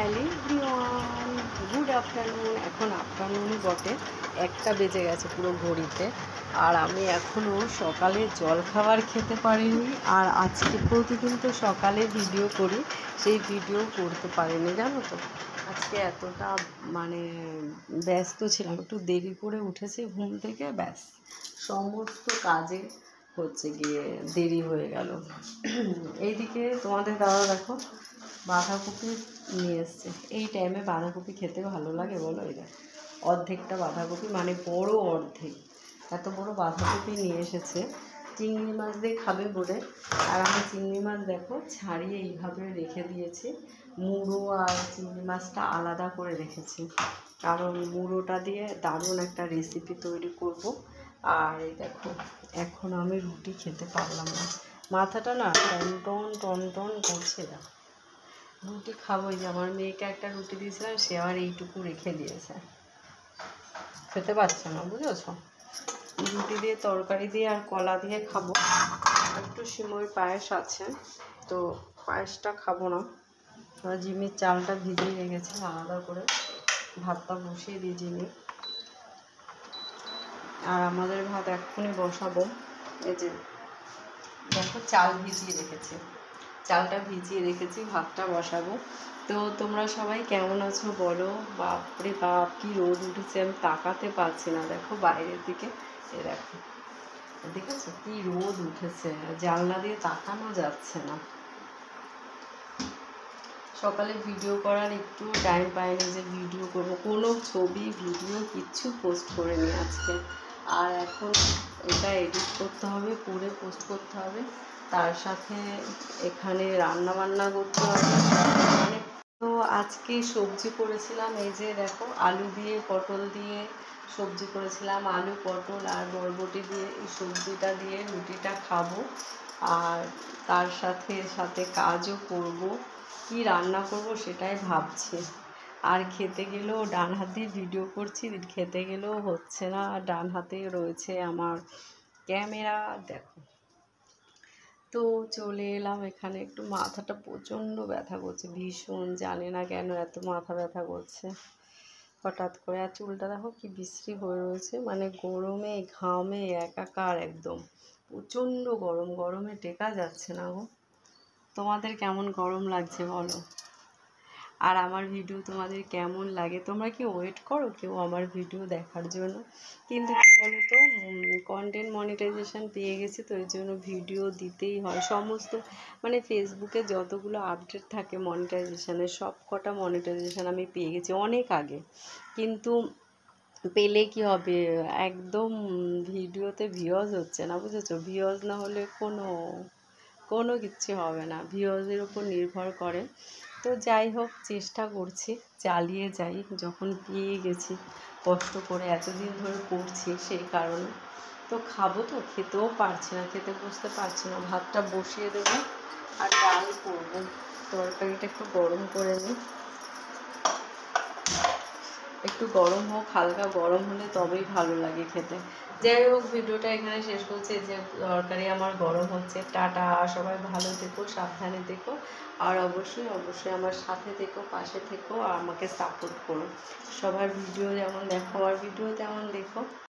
Hello everyone, good afternoon. এখন আফটারনুনই বটে, 1টা বেজে গেছে পুরো ঘড়িতে। আর আমি এখনও সকালে জলখাবার খেতে পারিনি। আর আজকে প্রতিদিন তো সকালে ভিডিও করি, সেই ভিডিও করতে পারিনি, জানো তো। আজকে এতটা ব্যস্ত ছিলাম, একটু দেরি করে উঠেছি ঘুম থেকে, ব্যাস সমস্ত কাজে হচ্ছে গিয়ে দেরি হয়ে গেল। এইদিকে তোমাদের দাদা দেখো বাঁধাকপি নিয়ে এসছে। এই টাইমে বাঁধাকপি খেতে ভালো লাগে বলো? এটা অর্ধেকটা বাঁধাকপি, মানে বড় অর্ধেক, এত বড় বাঁধাকপি নিয়ে এসেছে চিংড়ি মাছ দিয়ে খাবে বলে। আর আমি চিংড়ি মাছ দেখো ছাড়িয়ে এইভাবে রেখে দিয়েছি, মুড়ো আর চিংড়ি মাছটা আলাদা করে রেখেছি, কারণ মুড়োটা দিয়ে দারুণ একটা রেসিপি তৈরি করব। আর এই দেখো এখন আমি রুটি খেতে পারলাম না, মাথাটা না টন টন টন করছে। না রুটি খাবোই, যে আমার মেয়েকে একটা রুটি দিয়েছিলাম, সে আবার এইটুকু রেখে দিয়েছে, খেতে পারছে না, বুঝেছ। রুটি দিয়ে তরকারি দিয়ে আর কলা দিয়ে খাবো। একটু সিমই পায়েস আছে, তো পায়েসটা খাবো না। জিমির চালটা ভিজিয়ে রেখেছি আলাদা করে, ভাতটা বসিয়ে দিই জিমি। আর আমাদের ভাত এক্ষুনি বসাবো। এই যে দেখো চাল ভিজিয়ে রেখেছি, চালটা ভিজিয়ে রেখেছি, ভাতটা বসাবো। তো তোমরা সবাই কেমন আছো বলো? বাপরে বাপ, কি রোদ উঠেছে, আমি তাকাতে পারছি না। দেখো বাইরের দিকে, এ দেখো, দেখেছো কি রোদ উঠেছে, জানলা দিয়ে তাকানো যাচ্ছে না। সকালে ভিডিও করার একটু টাইম পাইনি যে ভিডিও করবো, কোনো ছবি ভিডিও কিচ্ছু পোস্ট করিনি আজকে। আর এখন এটা এডিট করতে হবে, করে পোস্ট করতে হবে, তার সাথে এখানে রান্না বান্না করতে হবে। তো আজকে সবজি করেছিলাম, এই যে দেখো আলু দিয়ে পটল দিয়ে সবজি করেছিলাম, আলু পটল আর বরবটি দিয়ে এই সবজিটা দিয়ে রুটিটা খাবো। আর তার সাথে সাথে কাজও করব, কি রান্না করব সেটাই ভাবছি। আর খেতে গেলেও ডান হাতে ভিডিও করছি, খেতে গেলেও হচ্ছে না, ডান হাতে রয়েছে আমার ক্যামেরা। দেখো তো চলে এলাম এখানে, একটু মাথাটা প্রচণ্ড ব্যথা করছে ভীষণ, জানি না কেন এত মাথা ব্যথা করছে হঠাৎ করে। আর চুলটা দেখো কি বিশ্রী হয়ে রয়েছে, মানে গরমে ঘামে একাকার একদম, প্রচণ্ড গরম, গরমে টেকা যাচ্ছে না গো। তোমাদের কেমন গরম লাগছে বলো? আর আমার ভিডিও তোমাদের কেমন লাগে? তোমরা কি ওয়েট করো কেউ আমার ভিডিও দেখার জন্য? কিন্তু কী বলো তো, কন্টেন্ট মনিটাইজেশন পেয়ে গেছি, তো এই জন্য ভিডিও দিতেই হয়। সমস্ত ফেসবুকে যতগুলো আপডেট থাকে মনিটাইজেশনের, সব কটা মনিটাইজেশন আমি পেয়ে গেছি অনেক আগে। কিন্তু পেলে কি হবে, একদম ভিডিওতে ভিউজ হচ্ছে না, বুঝেছো। ভিউজ না হলে কোনো কিচ্ছু হবে না, ভিউজের উপর নির্ভর করে। তো যাই হোক, চেষ্টা করছি, চালিয়ে যাই, যখন পেয়ে গেছি কষ্ট করে এতদিন ধরে করছি সেই কারণে। তো খাবো, তো খেতেও পারছি না, খেতে বসতে পারছি না। ভাতটা বসিয়ে দেবো আর ডাল করবো, তরকারিটা একটু গরম করে নিই, একটু গরম হোক, হালকা গরম হলে তবেই ভালো লাগে খেতে। যাই হোক, ভিডিওটা এখানে শেষ করছি। যে তরকারি আমার গরম হচ্ছে। টাটা, সবাই ভালো থেকো, সাবধানে থেকো, আর অবশ্যই অবশ্যই আমার সাথে থেকো, পাশে থেকো, আর আমাকে সাপোর্ট করো। সবার ভিডিও যেমন দেখো, আমার ভিডিও তেমন দেখো।